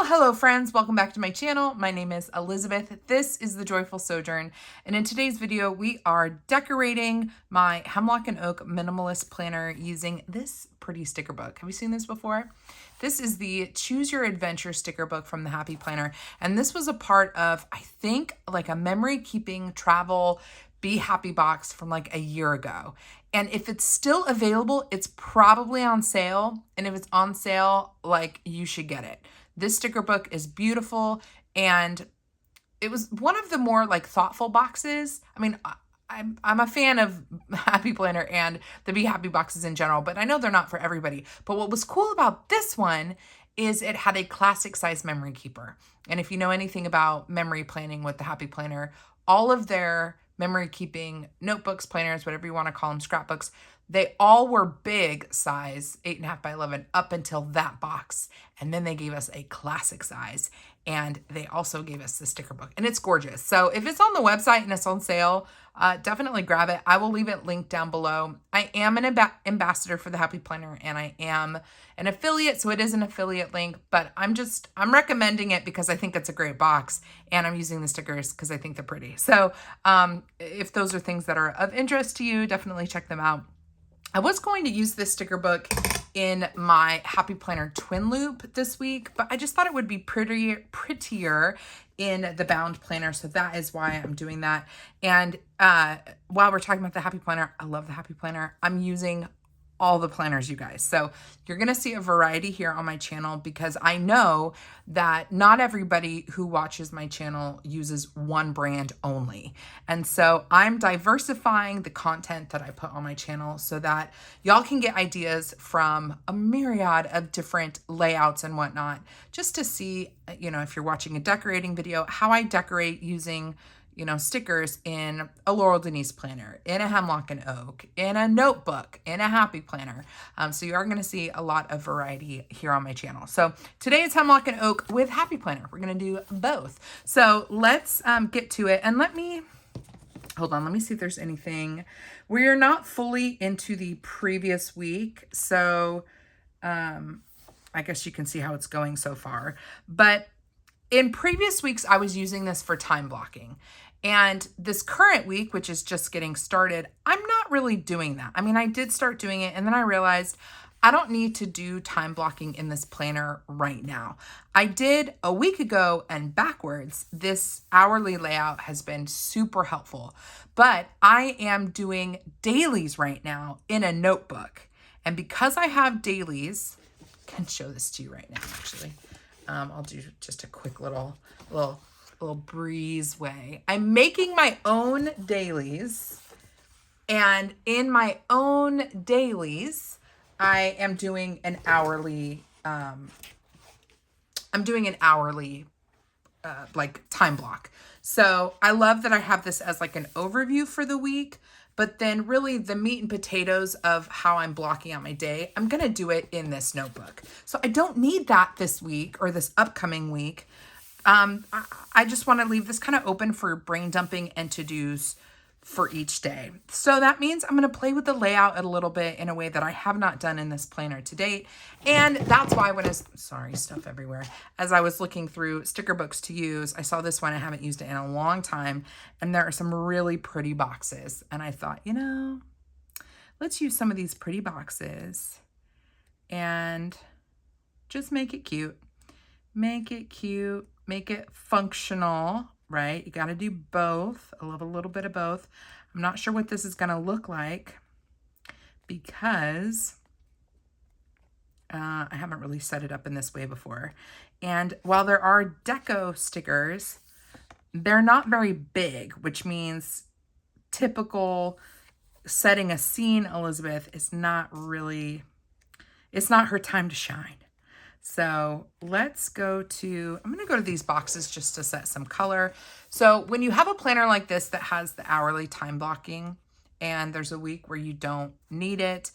Hello friends, welcome back to my channel. My name is Elizabeth. This is The Joyful Sojourn, and in today's video we are decorating my Hemlock Oak minimalist planner using this pretty sticker book. Have you seen this before? This is the Choose Your Adventure sticker book from the Happy Planner, and this was a part of, I think, like a memory keeping travel Be Happy box from like a year ago. And if it's still available, it's probably on sale. And if it's on sale, like, you should get it. This sticker book is beautiful, and it was one of the more like thoughtful boxes. I mean, I'm a fan of Happy Planner and the Be Happy boxes in general, but I know they're not for everybody. But what was cool about this one is it had a classic size memory keeper. And if you know anything about memory planning with the Happy Planner, all of their memory keeping notebooks, planners, whatever you want to call them, scrapbooks, they all were big size, 8.5 by 11, up until that box. And then they gave us a classic size, and they also gave us the sticker book, and it's gorgeous. So if it's on the website and it's on sale, definitely grab it. I will leave it linked down below. I am an ambassador for the Happy Planner, and I am an affiliate, so it is an affiliate link, but I'm recommending it because I think it's a great box, and I'm using the stickers because I think they're pretty. So if those are things that are of interest to you, definitely check them out. I was going to use this sticker book in my Happy Planner twin loop this week, but I just thought it would be prettier in the bound planner. So that is why I'm doing that. And while we're talking about the Happy Planner, I love the Happy Planner. I'm using all the planners, you guys. So you're going to see a variety here on my channel because I know that not everybody who watches my channel uses one brand only. And so I'm diversifying the content that I put on my channel so that y'all can get ideas from a myriad of different layouts and whatnot, just to see, you know, if you're watching a decorating video, how I decorate using, you know, stickers in a Laurel Denise planner, in a Hemlock Oak, in a notebook, in a Happy Planner. So you are going to see a lot of variety here on my channel. So today it's Hemlock Oak with Happy Planner. We're going to do both. So let's get to it. And hold on, let me see if there's anything. We're not fully into the previous week, so I guess you can see how it's going so far. But in previous weeks, I was using this for time blocking. And this current week, which is just getting started, I'm not really doing that. I mean, I did start doing it, and then I realized I don't need to do time blocking in this planner right now. I did a week ago, and backwards, this hourly layout has been super helpful. But I am doing dailies right now in a notebook. And because I have dailies, I can show this to you right now, actually. I'll do just a quick little breeze way. I'm making my own dailies, and in my own dailies, I am doing an hourly, like time block. So I love that I have this as like an overview for the week, but then really the meat and potatoes of how I'm blocking out my day, I'm going to do it in this notebook. So I don't need that this week or this upcoming week. I just want to leave this kind of open for brain dumping and to-dos for each day. So that means I'm going to play with the layout a little bit in a way that I have not done in this planner to date. And that's why stuff everywhere. As I was looking through sticker books to use, I saw this one. I haven't used it in a long time. And there are some really pretty boxes. And I thought, you know, let's use some of these pretty boxes and just make it cute. Make it cute. Make it functional, right? You got to do both. I love a little bit of both. I'm not sure what this is going to look like because I haven't really set it up in this way before. And while there are deco stickers, they're not very big, which means typical setting a scene Elizabeth is not really, it's not her time to shine. So let's go to, I'm going to go to these boxes just to set some color. So when you have a planner like this that has the hourly time blocking and there's a week where you don't need it,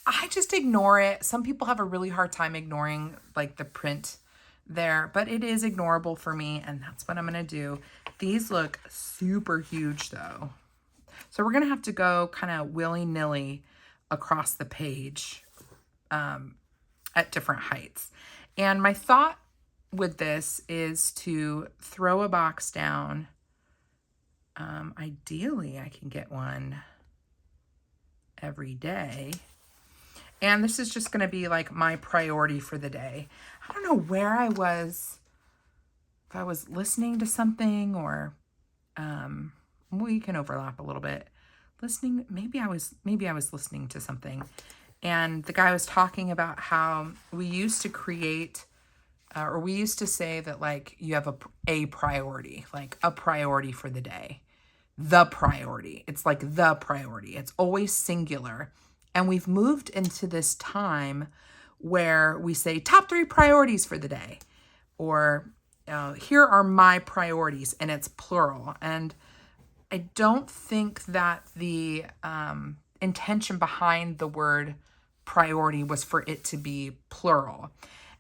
I just ignore it. Some people have a really hard time ignoring like the print there, but it is ignorable for me, and that's what I'm going to do. These look super huge though. So we're going to have to go kind of willy-nilly across the page at different heights. And my thought with this is to throw a box down. Ideally, I can get one every day. And this is just going to be like my priority for the day. I don't know where I was, if I was listening to something or we can overlap a little bit. Listening, maybe I was listening to something. And the guy was talking about how we used to create or we used to say that like you have a priority, like a priority for the day. The priority. It's like the priority. It's always singular. And we've moved into this time where we say top 3 priorities for the day, or here are my priorities, and it's plural. And I don't think that the intention behind the word priority was for it to be plural.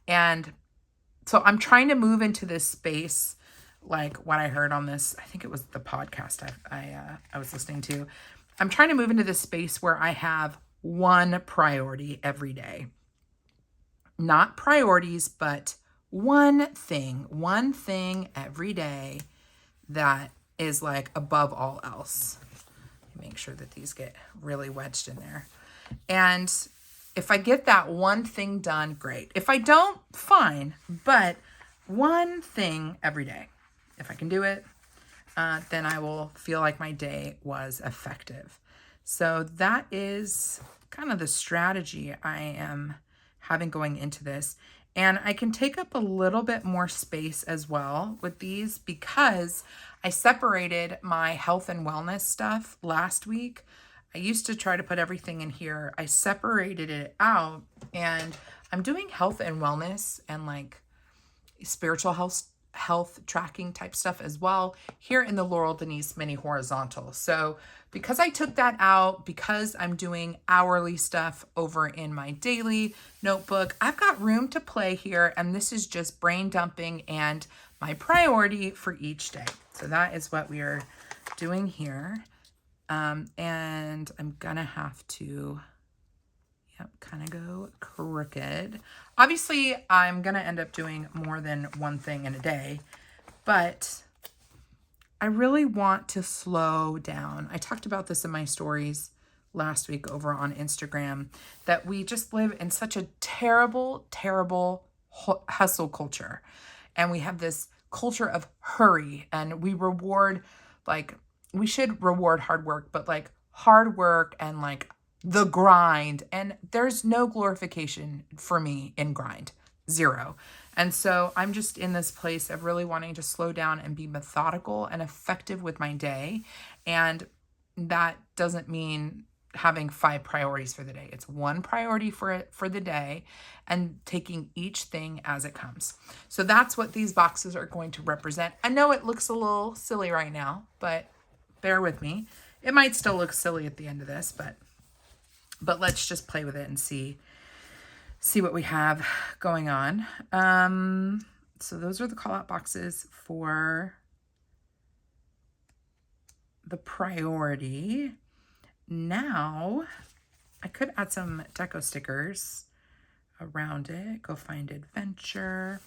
And so I'm trying to move into this space, like what I heard on this, I think it was the podcast I was listening to. I'm trying to move into this space where I have one priority every day. Not priorities, but one thing every day that is like above all else. Make sure that these get really wedged in there. And if I get that one thing done, great. If I don't, fine. But one thing every day. If I can do it, then I will feel like my day was effective. So that is kind of the strategy I am having going into this. And I can take up a little bit more space as well with these because I separated my health and wellness stuff last week. I used to try to put everything in here. I separated it out and I'm doing health and wellness and like spiritual health tracking type stuff as well here in the Laurel Denise mini horizontal. So because I took that out, because I'm doing hourly stuff over in my daily notebook, I've got room to play here. And this is just brain dumping and my priority for each day. So that is what we are doing here. And I'm gonna have to, kind of go crooked. Obviously, I'm gonna end up doing more than one thing in a day, but I really want to slow down. I talked about this in my stories last week over on Instagram, that we just live in such a terrible, terrible hustle culture. And we have this culture of hurry, and we reward, like, we should reward hard work, but like hard work and like the grind. And there's no glorification for me in grind, zero. And so I'm just in this place of really wanting to slow down and be methodical and effective with my day. And that doesn't mean having 5 priorities for the day. It's one priority for the day and taking each thing as it comes. So that's what these boxes are going to represent. I know it looks a little silly right now, but bear with me. It might still look silly at the end of this, but let's just play with it and see what we have going on. So those are the call out boxes for the priority. Now I could add some deco stickers around it. Go find adventure.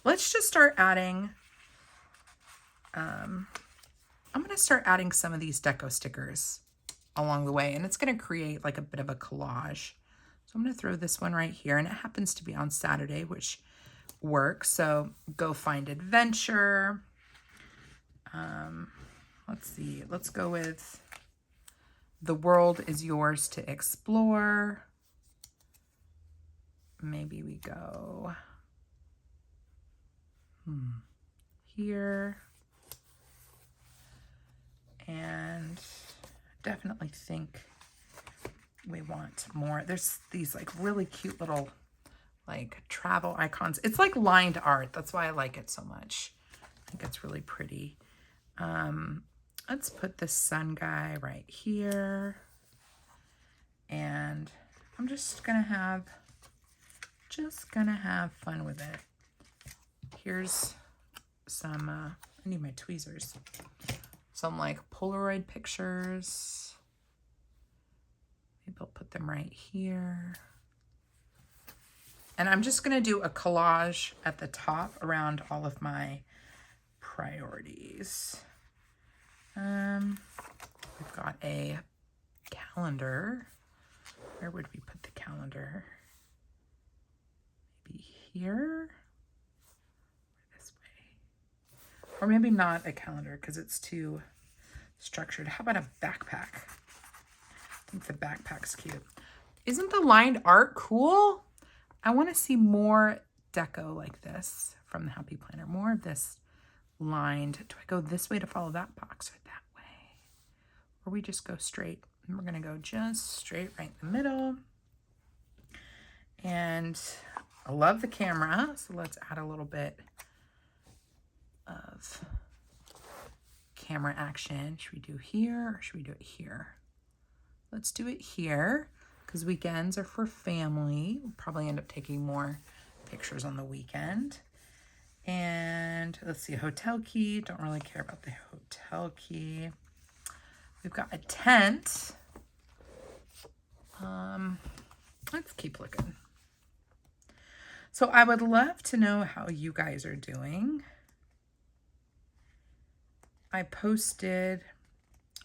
Let's just start adding, I'm going to start adding some of these deco stickers along the way, and it's going to create like a bit of a collage. So I'm going to throw this one right here, and it happens to be on Saturday, which works. So go find adventure. Let's see. Let's go with the world is yours to explore. Maybe we go here. And definitely think we want more. There's these like really cute little like travel icons. It's like lined art. That's why I like it so much. I think it's really pretty. Let's put the sun guy right here. And I'm just gonna have fun with it. Here's some, I need my tweezers. Some like Polaroid pictures. Maybe I'll put them right here. And I'm just going to do a collage at the top around all of my priorities. We've got a calendar. Where would we put the calendar? Maybe here? This way. Or maybe not a calendar because it's too structured. How about a backpack? I think the backpack's cute. Isn't the lined art cool? I want to see more deco like this from the Happy Planner. More of this lined. Do I go this way to follow that box or that way? Or we just go straight? And we're going to go just straight right in the middle. And I love the camera, so let's add a little bit of camera action. Should we do here or should we do it here? Let's do it here because weekends are for family. We'll probably end up taking more pictures on the weekend. And let's see, hotel key. Don't really care about the hotel key. We've got a tent. Let's keep looking. So I would love to know how you guys are doing. I posted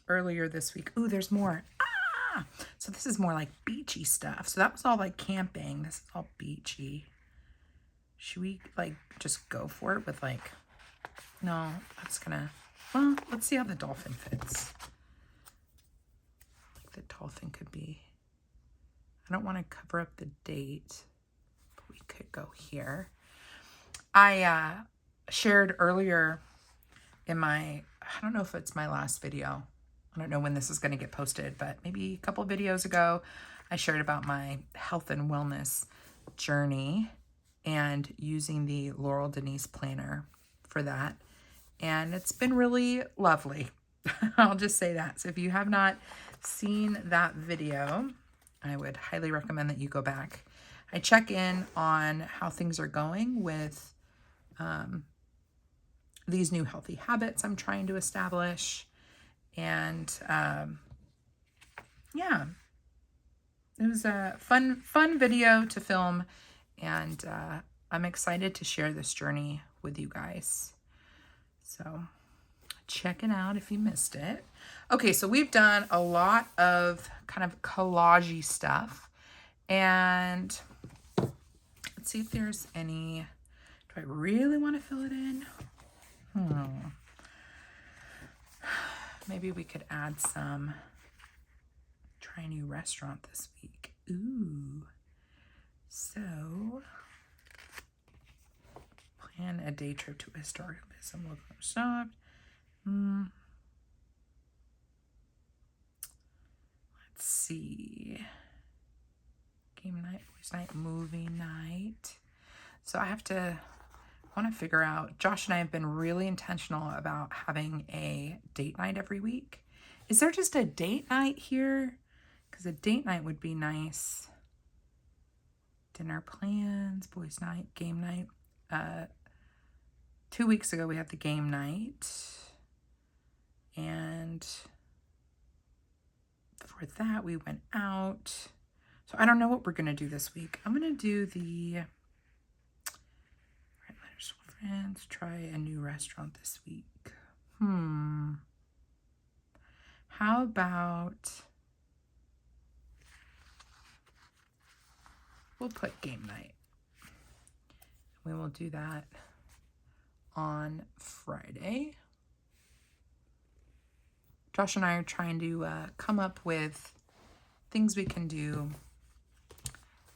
earlier this week. Ooh, there's more. Ah! So this is more like beachy stuff. So that was all like camping. This is all beachy. Should we like just go for it with like, no, that's gonna, well, let's see how the dolphin fits. Like the dolphin could be, I don't want to cover up the date, but we could go here. I shared earlier in my, I don't know if it's my last video. I don't know when this is going to get posted, but maybe a couple videos ago, I shared about my health and wellness journey and using the Laurel Denise planner for that. And it's been really lovely. I'll just say that. So if you have not seen that video, I would highly recommend that you go back. I check in on how things are going with these new healthy habits I'm trying to establish. And yeah, it was a fun video to film. And I'm excited to share this journey with you guys. So check it out if you missed it. Okay, so we've done a lot of kind of collage-y stuff. And let's see if there's any, do I really want to fill it in? Maybe we could add some, try a new restaurant this week. Ooh. So, plan a day trip to a historic museum, local shop. Let's see. Game night, boys night, movie night. So I want to figure out, Josh and I have been really intentional about having a date night every week. Is there just a date night here? Because a date night would be nice. Dinner plans, boys night, game night. 2 weeks ago we had the game night. And for that we went out. So I don't know what we're going to do this week. I'm going to do the Red Letters Friends, try a new restaurant this week. How about we'll put game night. We will do that on Friday. Josh and I are trying to come up with things we can do. I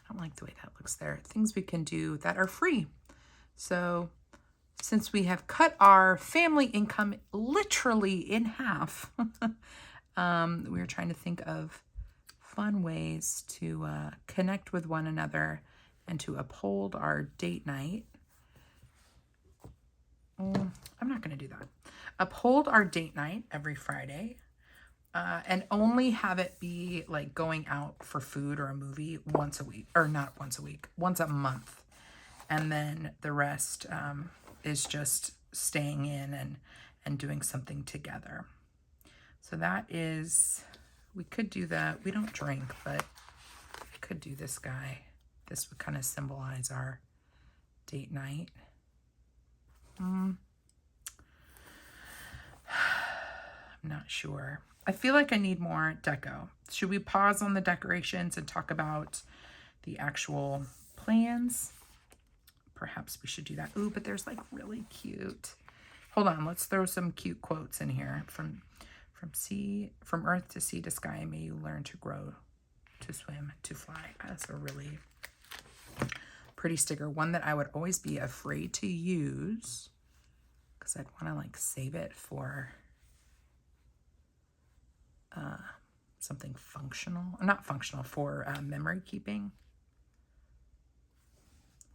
don't like the way that looks there. Things we can do that are free. So since we have cut our family income literally in half, we're trying to think of fun ways to connect with one another and to uphold our date night. I'm not going to do that. Uphold our date night every Friday and only have it be like going out for food or a movie once a week, or not once a week, once a month. And then the rest is just staying in and doing something together. So that is, we could do that. We don't drink, but we could do this guy this would kind of symbolize our date night. I'm not sure. I feel like I need more deco. Should we pause on the decorations and talk about the actual plans? Perhaps we should do that. Ooh, but there's like really cute. Hold on, let's throw some cute quotes in here. From earth to sea to sky, may you learn to grow, to swim, to fly. That's a really pretty sticker. One that I would always be afraid to use because I'd want to like save it for something functional. Not functional, for memory keeping.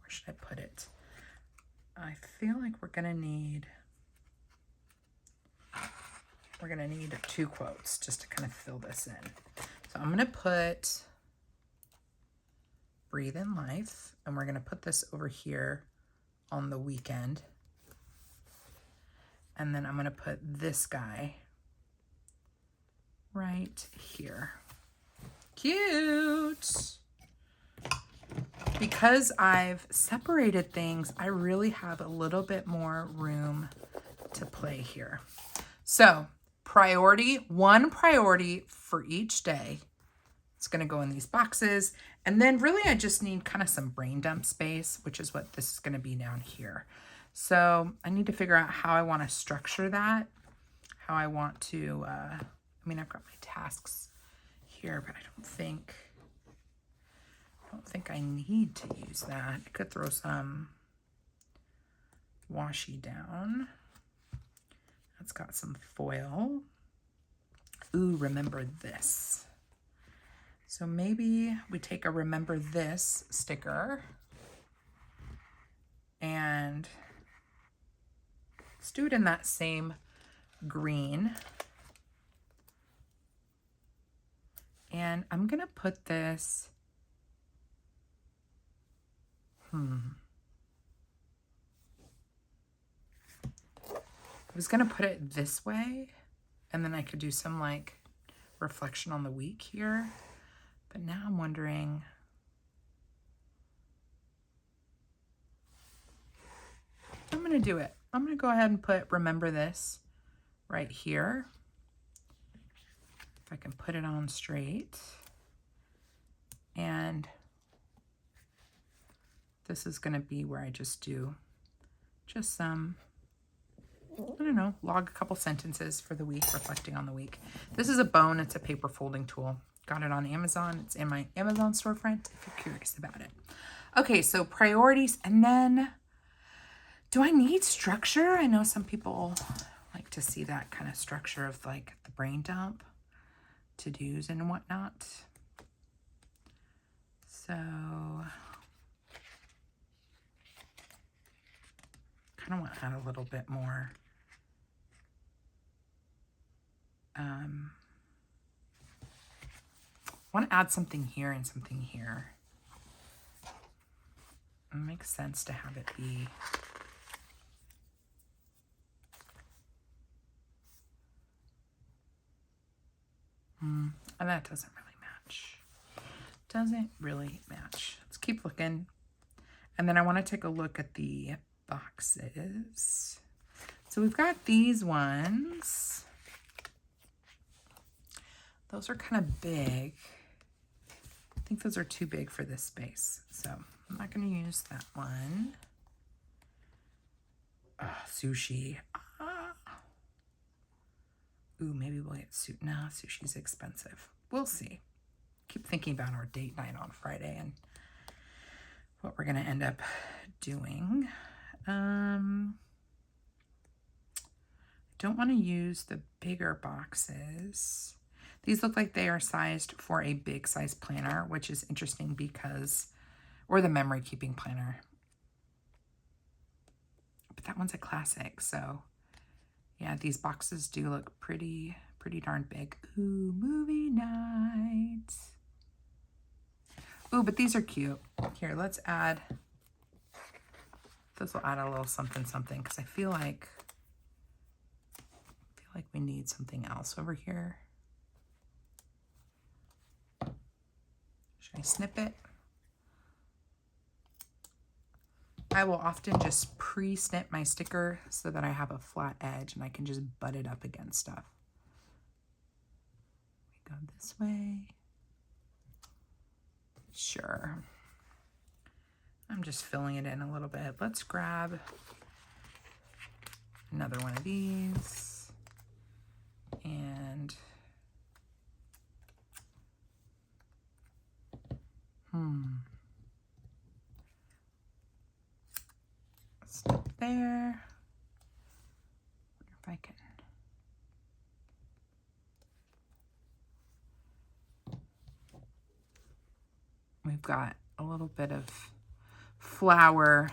Where should I put it? I feel like we're gonna need two quotes just to kind of fill this in. So I'm gonna put breathe in life, and we're gonna put this over here on the weekend. And then I'm gonna put this guy right here. Cute. Because I've separated things, I really have a little bit more room to play here. So one priority for each day. It's going to go in these boxes. And then really I just need kind of some brain dump space, which is what this is going to be down here. So I need to figure out how I want to structure that, how I want to, I mean, I've got my tasks here, but I don't think I need to use that. I could throw some washi down. That's got some foil. Ooh, remember this. So maybe we take a remember this sticker and let's do it in that same green. And I'm gonna put this, I was gonna put it this way, and then I could do some like reflection on the week here. But now I'm wondering, I'm gonna do it. I'm gonna go ahead and put remember this right here. If I can put it on straight. And this is gonna be where I just do just some, I don't know, log a couple sentences for the week, reflecting on the week. This is a bone, it's a paper folding tool. Got it on Amazon. It's in my Amazon storefront if you're curious about it. Okay, so priorities, and then do I need structure? I know some people like to see that kind of structure of like the brain dump, to-dos and whatnot. So kind of want to add a little bit more I want to add something here and something here. It makes sense to have it be and that doesn't really match. Doesn't really match. Let's keep looking. And then I want to take a look at the boxes. So we've got these ones. Those are kind of big. I think those are too big for this space. So I'm not going to use that one. Sushi. Ooh, maybe we'll get sushi. No, sushi's expensive. We'll see. Keep thinking about our date night on Friday and what we're going to end up doing. Don't want to use the bigger boxes. These look like they are sized for a big size planner, which is interesting because, or the memory keeping planner. But that one's a classic, so yeah, these boxes do look pretty darn big. Ooh, movie night. Ooh, but these are cute. Here, let's add, this will add a little something because I feel like we need something else over here. Should I snip it? I will often just pre-snip my sticker so that I have a flat edge and I can just butt it up against stuff. We go this way. Sure. I'm just filling it in a little bit. Let's grab another one of these. And snip there. Wonder if I can. We've got a little bit of flower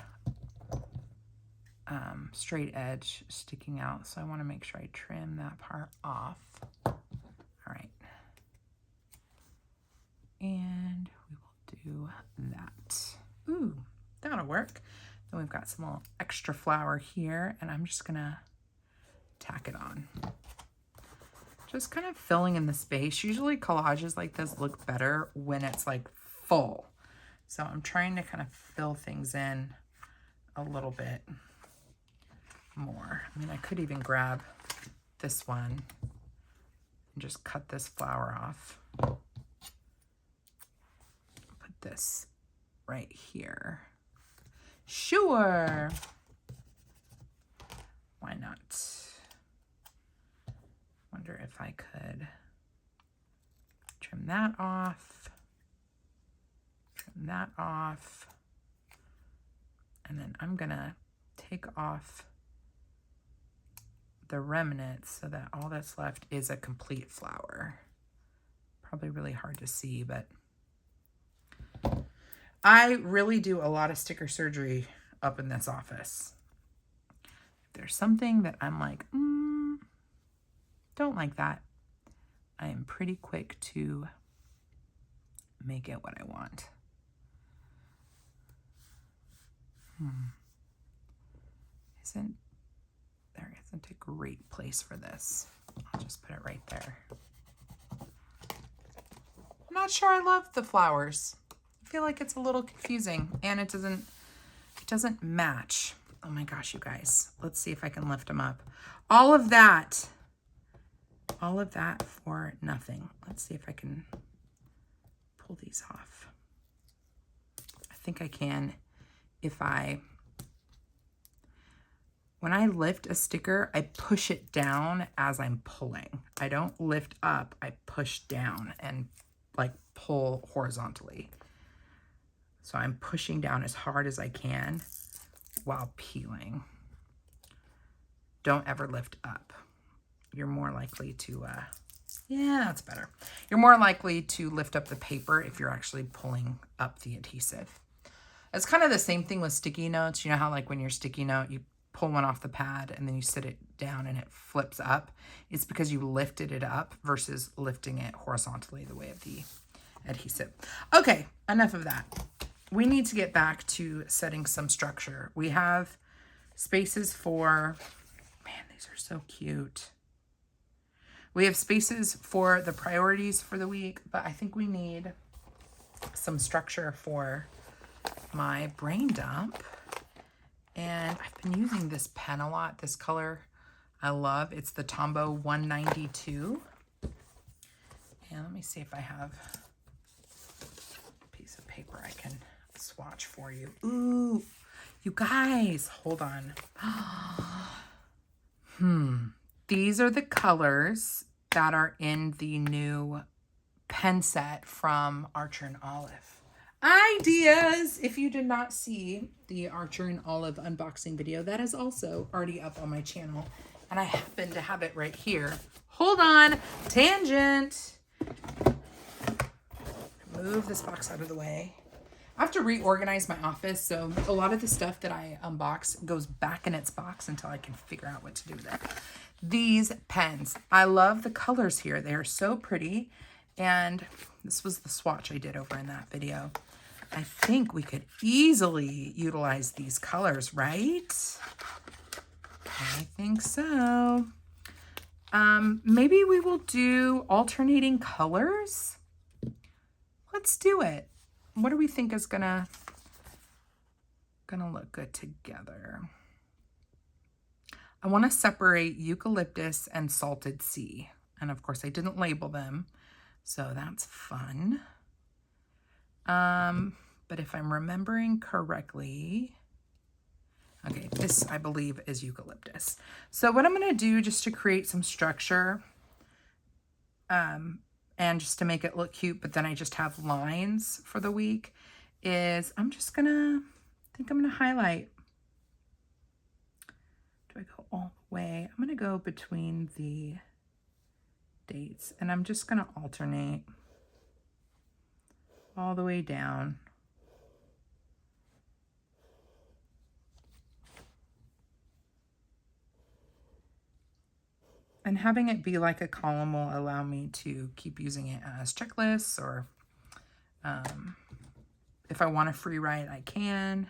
straight edge sticking out, so I want to make sure I trim that part off. All right, and we will do that. Ooh, that'll work. Then we've got some little extra flower here, and I'm just gonna tack it on. Just kind of filling in the space. Usually collages like this look better when it's like full. So I'm trying to kind of fill things in a little bit more. I mean, I could even grab this one and just cut this flower off. Put this right here. Sure. Why not? Wonder if I could trim that off. Trim that off. And then I'm gonna take off the remnants so that all that's left is a complete flower. Probably really hard to see, but I really do a lot of sticker surgery up in this office. If there's something that I'm like, don't like that, I am pretty quick to make it what I want. There isn't a great place for this. I'll just put it right there. I'm not sure I love the flowers. I feel like it's a little confusing and it doesn't match. Oh my gosh, you guys. Let's see if I can lift them up. All of that for nothing. Let's see if I can pull these off. I think I can if when I lift a sticker, I push it down as I'm pulling. I don't lift up, I push down and like pull horizontally. So I'm pushing down as hard as I can while peeling. Don't ever lift up. You're more likely to, yeah, that's better. You're more likely to lift up the paper if you're actually pulling up the adhesive. It's kind of the same thing with sticky notes. You know how like when you're sticky note, you pull one off the pad and then you sit it down and it flips up. It's because you lifted it up versus lifting it horizontally the way of the adhesive. Okay, enough of that. We need to get back to setting some structure. We have spaces for, man, these are so cute. We have spaces for the priorities for the week, but I think we need some structure for my brain dump. And I've been using this pen a lot. This color I love. It's the Tombow 192. And let me see if I have a piece of paper I can swatch for you. Ooh, you guys, hold on. These are the colors that are in the new pen set from Archer and Olive. Ideas! If you did not see the Archer and Olive unboxing video, that is also already up on my channel. And I happen to have it right here. Hold on, tangent. Move this box out of the way. I have to reorganize my office, so a lot of the stuff that I unbox goes back in its box until I can figure out what to do with it. These pens, I love the colors here. They are so pretty. And this was the swatch I did over in that video. I think we could easily utilize these colors, right? I think so. Maybe we will do alternating colors. Let's do it. What do we think is gonna gonna look good together. I want to separate eucalyptus and salted sea. And of course I didn't label them, so that's fun. But if I'm remembering correctly, okay, this I believe is eucalyptus. So what I'm gonna do just to create some structure, and just to make it look cute, but then I just have lines for the week, is I'm just gonna, I think I'm gonna highlight. Do I go all the way? I'm gonna go between the dates and I'm just gonna alternate all the way down. And having it be like a column will allow me to keep using it as checklists, or if I want to free write, I can.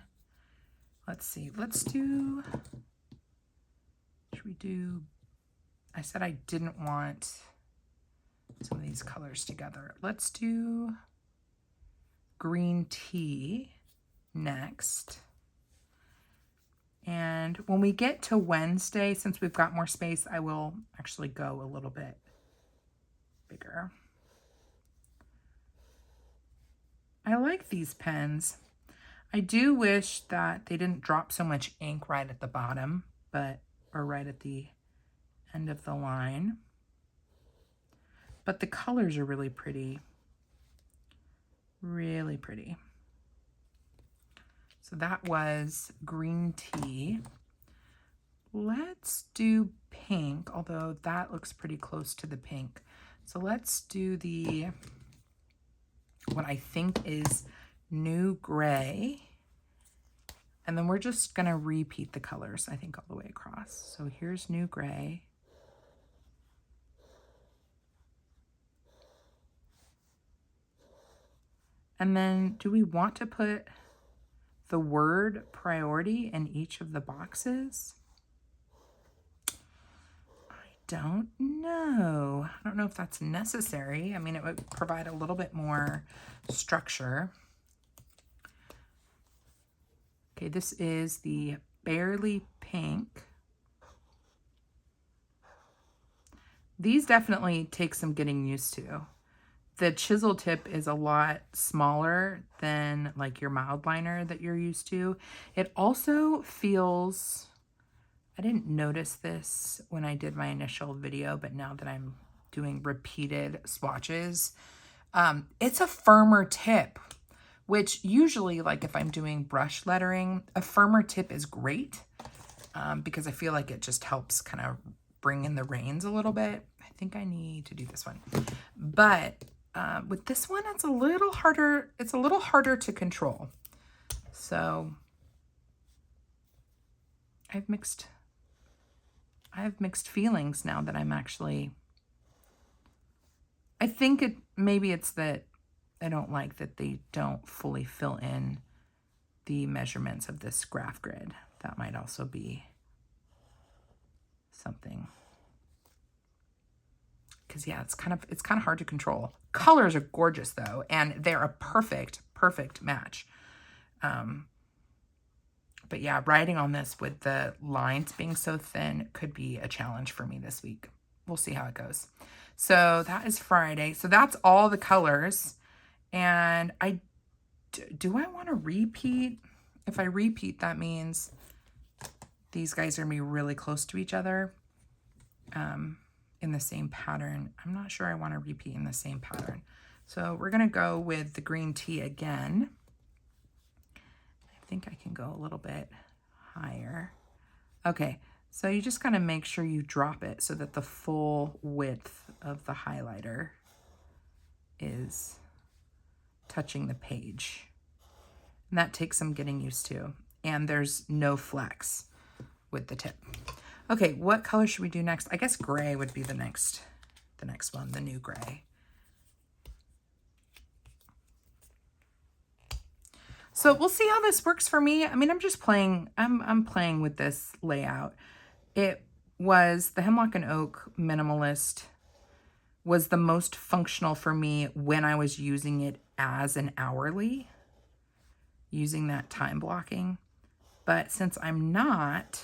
Let's see, should we do, I said I didn't want some of these colors together. Let's do green tea next. And when we get to Wednesday, since we've got more space, I will actually go a little bit bigger. I like these pens. I do wish that they didn't drop so much ink right at the bottom, or right at the end of the line. But the colors are really pretty. Really pretty. So that was green tea. Let's do pink, although that looks pretty close to the pink. So let's do what I think is new gray. And then we're just gonna repeat the colors, I think, all the way across. So here's new gray. And then do we want to put the word priority in each of the boxes? I don't know. I don't know if that's necessary. I mean, it would provide a little bit more structure. Okay, this is the Barely Pink. These definitely take some getting used to. The chisel tip is a lot smaller than like your mild liner that you're used to. It also feels, I didn't notice this when I did my initial video, but now that I'm doing repeated swatches, it's a firmer tip, which usually, like if I'm doing brush lettering, a firmer tip is great, because I feel like it just helps kind of bring in the reins a little bit. I think I need to do this one, but with this one, it's a little harder. It's a little harder to control. So I have mixed feelings now that I'm actually, I think maybe it's that I don't like that they don't fully fill in the measurements of this graph grid. That might also be something. Because yeah, it's kind of hard to control. Colors are gorgeous though, and they're a perfect match. But yeah, writing on this with the lines being so thin could be a challenge for me this week. We'll see how it goes. So that is Friday. So that's all the colors. And do I want to repeat? If I repeat, that means these guys are going to be really close to each other. In the same pattern. I'm not sure I want to repeat in the same pattern. So we're going to go with the green tea again. I think I can go a little bit higher. Okay, so you just got to make sure you drop it so that the full width of the highlighter is touching the page. And that takes some getting used to. And there's no flex with the tip. Okay, what color should we do next? I guess gray would be the next one, the new gray. So we'll see how this works for me. I mean, I'm just playing, I'm playing with this layout. It was the Hemlock Oak Minimalist was the most functional for me when I was using it as an hourly, using that time blocking. But since I'm not,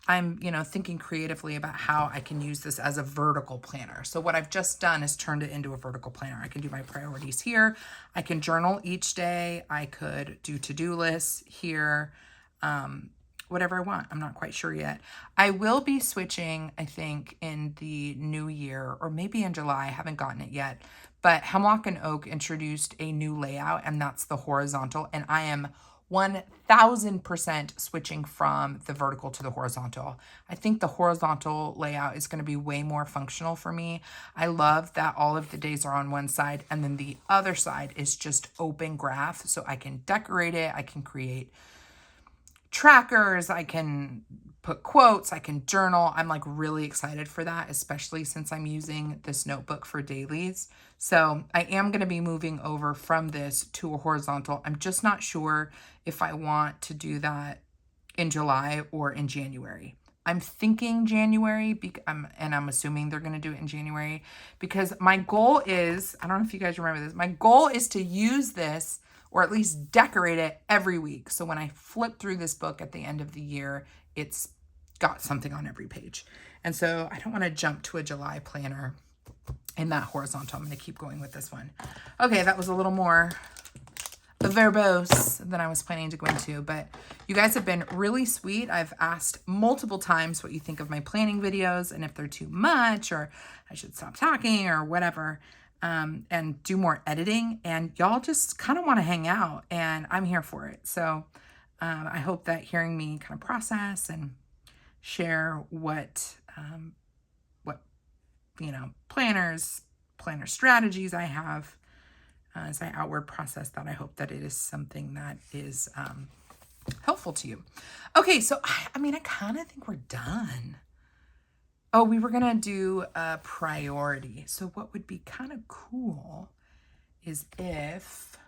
I'm, thinking creatively about how I can use this as a vertical planner. So what I've just done is turned it into a vertical planner. I can do my priorities here. I can journal each day. I could do to-do lists here. Whatever I want. I'm not quite sure yet. I will be switching, I think, in the new year, or maybe in July. I haven't gotten it yet. But Hemlock and Oak introduced a new layout, and that's the horizontal. And I am 1000% switching from the vertical to the horizontal. I think the horizontal layout is going to be way more functional for me. I love that all of the days are on one side, and then the other side is just open graph. So I can decorate it. I can create trackers, I can put quotes, I can journal. I'm like really excited for that, especially since I'm using this notebook for dailies. So I am going to be moving over from this to a horizontal. I'm just not sure if I want to do that in July or in January. I'm thinking January, and I'm assuming they're going to do it in January, because my goal is, I don't know if you guys remember this, my goal is to use this or at least decorate it every week. So when I flip through this book at the end of the year, it's got something on every page. And so I don't want to jump to a July planner in that horizontal. I'm going to keep going with this one. Okay, that was a little more verbose than I was planning to go into, but you guys have been really sweet. I've asked multiple times what you think of my planning videos and if they're too much or I should stop talking or whatever. And do more editing, and y'all just kind of want to hang out, and I'm here for it. So I hope that hearing me kind of process and share what planner strategies I have as I outward process that, I hope that it is something that is helpful to you. Okay, so I kind of think we're done. Oh, we were going to do a priority. So what would be kind of cool is if,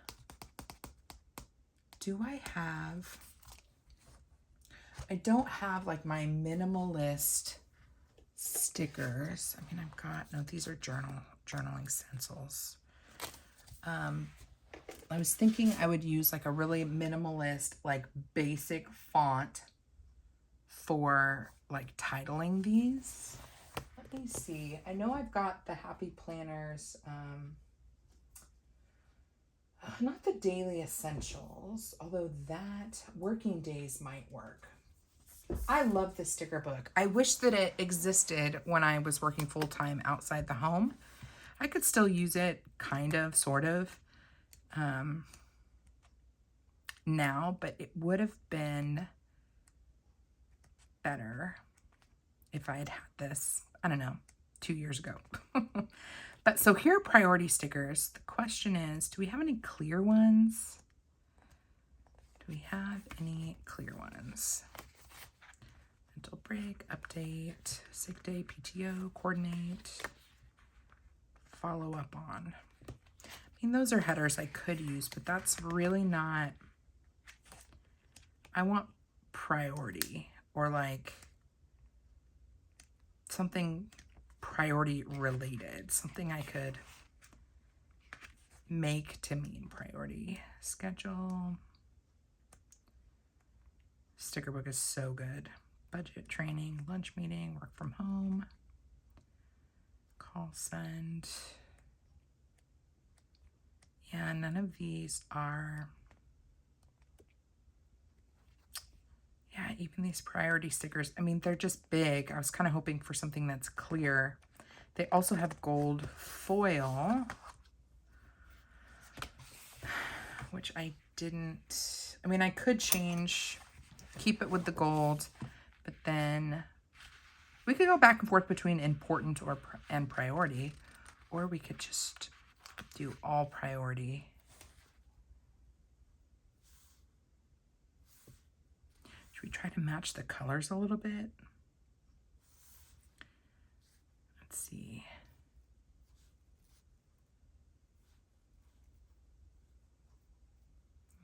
I don't have like my minimalist stickers. I've got, no, these are journaling stencils. I was thinking I would use like a really minimalist, like basic font for like titling these. Let me see. I know I've got the Happy Planners, not the Daily Essentials, although that Working Days might work. I love this sticker book. I wish that it existed when I was working full-time outside the home. I could still use it, kind of, sort of, now, but it would have been better if I had had this, I don't know, 2 years ago. But so here are priority stickers. The question is, do we have any clear ones? Do we have any clear ones? Mental break, update, sick day, PTO, coordinate, follow up on. Those are headers I could use, but that's really not, I want priority or like something priority related, something I could make to mean priority. Schedule. Sticker book is so good. Budget training, lunch meeting, work from home, call send. Yeah, none of these are, yeah, even these priority stickers, they're just big. I was kind of hoping for something that's clear. They also have gold foil, which I didn't, I could change, keep it with the gold, but then we could go back and forth between important and priority, or we could just do all priority. Should we try to match the colors a little bit? Let's see.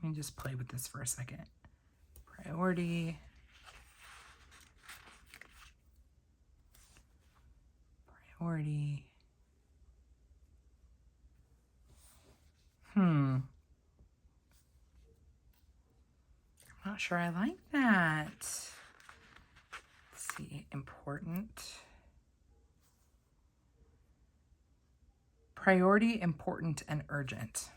Let me just play with this for a second. Priority. Priority. I'm not not sure I like that. Let's see, important. Priority, important, and urgent.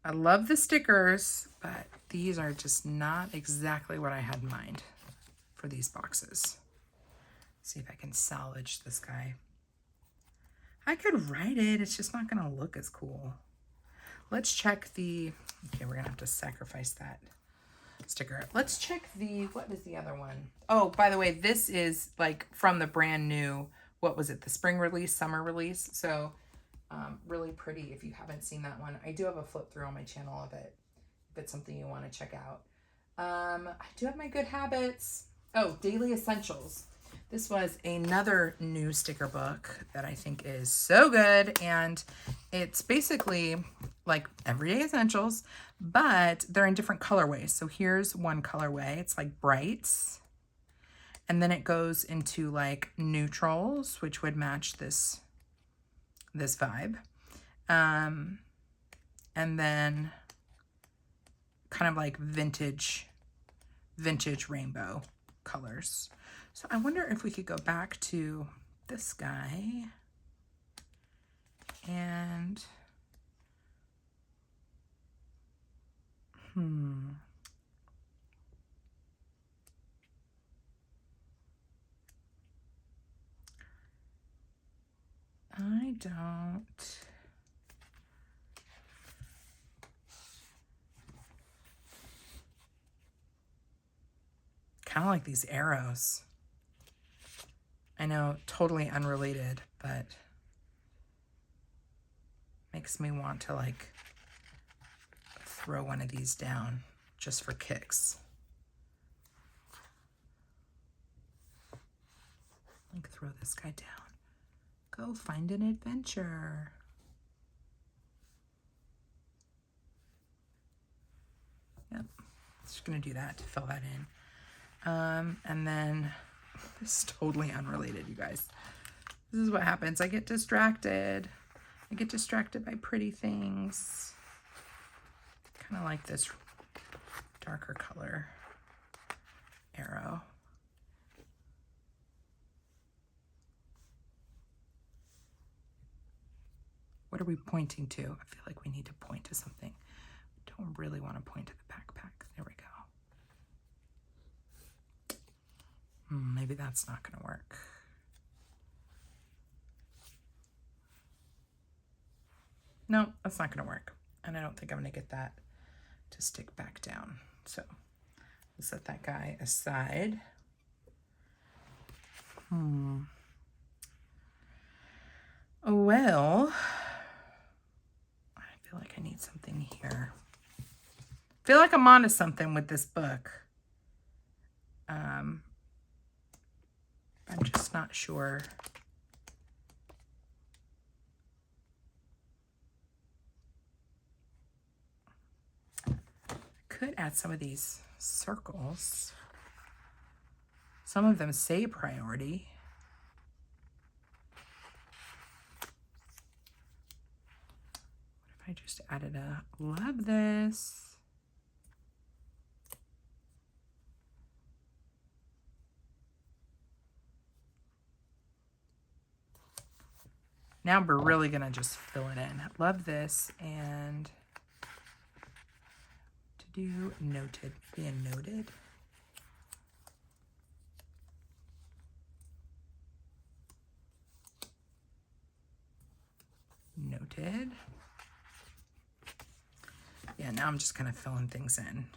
I love the stickers, but these are just not exactly what I had in mind for these boxes. See if I can salvage this guy. I could write it, it's just not gonna look as cool. Let's check the, okay, we're gonna have to sacrifice that sticker. Let's check the, what is the other one? Oh, by the way, this is like from the brand new, what was it? The spring release, summer release. So really pretty if you haven't seen that one. I do have a flip through on my channel of it, if it's something you want to check out. I do have my good habits. Oh, Daily Essentials. This was another new sticker book that I think is so good. And it's basically like everyday essentials, but they're in different colorways. So here's one colorway. It's like brights. And then it goes into like neutrals, which would match this vibe. And then kind of like vintage rainbow colors. So I wonder if we could go back to this guy and I don't. Kind of like these arrows. I know, totally unrelated, but makes me want to like throw one of these down just for kicks. Like throw this guy down. Go find an adventure. Yep, just gonna do that to fill that in. And then this is totally unrelated, you guys. This is what happens. I get distracted. I get distracted by pretty things. Kind of like this darker color arrow. What are we pointing to? I feel like we need to point to something. We don't really want to point to the backpack. There we go. Maybe that's not going to work. No, that's not going to work. And I don't think I'm going to get that to stick back down. So we'll set that guy aside. Oh, well, I feel like I need something here. I feel like I'm onto something with this book. I'm just not sure. I could add some of these circles. Some of them say priority. What if I just added a love this? Now we're really going to just fill it in. Love this, and to do noted, maybe a noted. Noted. Yeah, now I'm just kind of filling things in.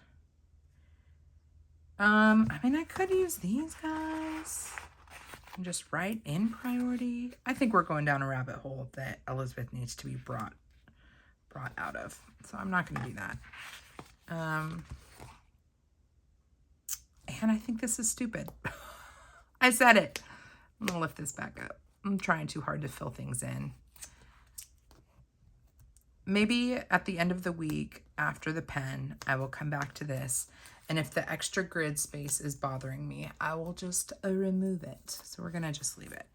I mean, I could use these guys. And just write in priority. I think we're going down a rabbit hole that Elizabeth needs to be brought out of. So I'm not going to do that. And I think this is stupid. I said it. I'm going to lift this back up. I'm trying too hard to fill things in. Maybe at the end of the week, after the pen, I will come back to this. And if the extra grid space is bothering me, I will just remove it. So we're going to just leave it.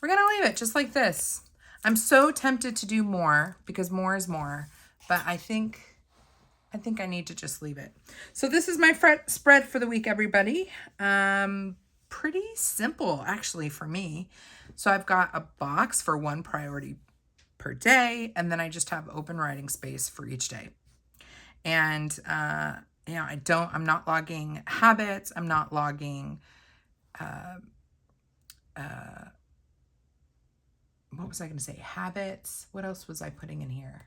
We're going to leave it just like this. I'm so tempted to do more because more is more. But I think I think I need to just leave it. So this is my spread for the week, everybody. Pretty simple, actually, for me. So I've got a box for one priority per day, and then I just have open writing space for each day. And, I'm not logging habits. I'm not logging, what was I going to say? Habits. What else was I putting in here?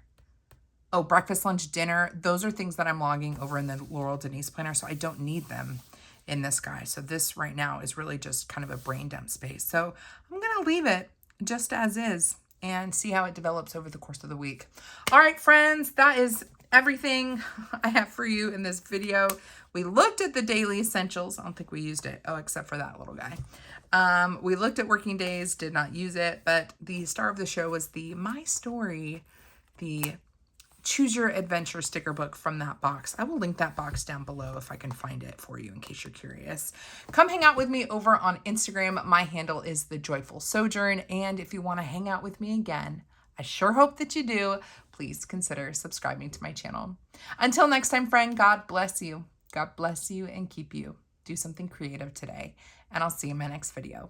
Oh, breakfast, lunch, dinner. Those are things that I'm logging over in the Laurel Denise planner, so I don't need them in this guy. So this right now is really just kind of a brain dump space. So I'm going to leave it just as is and see how it develops over the course of the week. All right, friends, that is everything I have for you in this video. We looked at the daily essentials. I don't think we used it. Oh, except for that little guy. We looked at working days, did not use it, but the star of the show was the My Story, the Choose Your Adventure sticker book from that box. I will link that box down below if I can find it for you in case you're curious. Come hang out with me over on Instagram. My handle is The Joyful Sojourn. And if you want to hang out with me again, I sure hope that you do, please consider subscribing to my channel. Until next time, friend, God bless you. God bless you and keep you. Do something creative today. And I'll see you in my next video.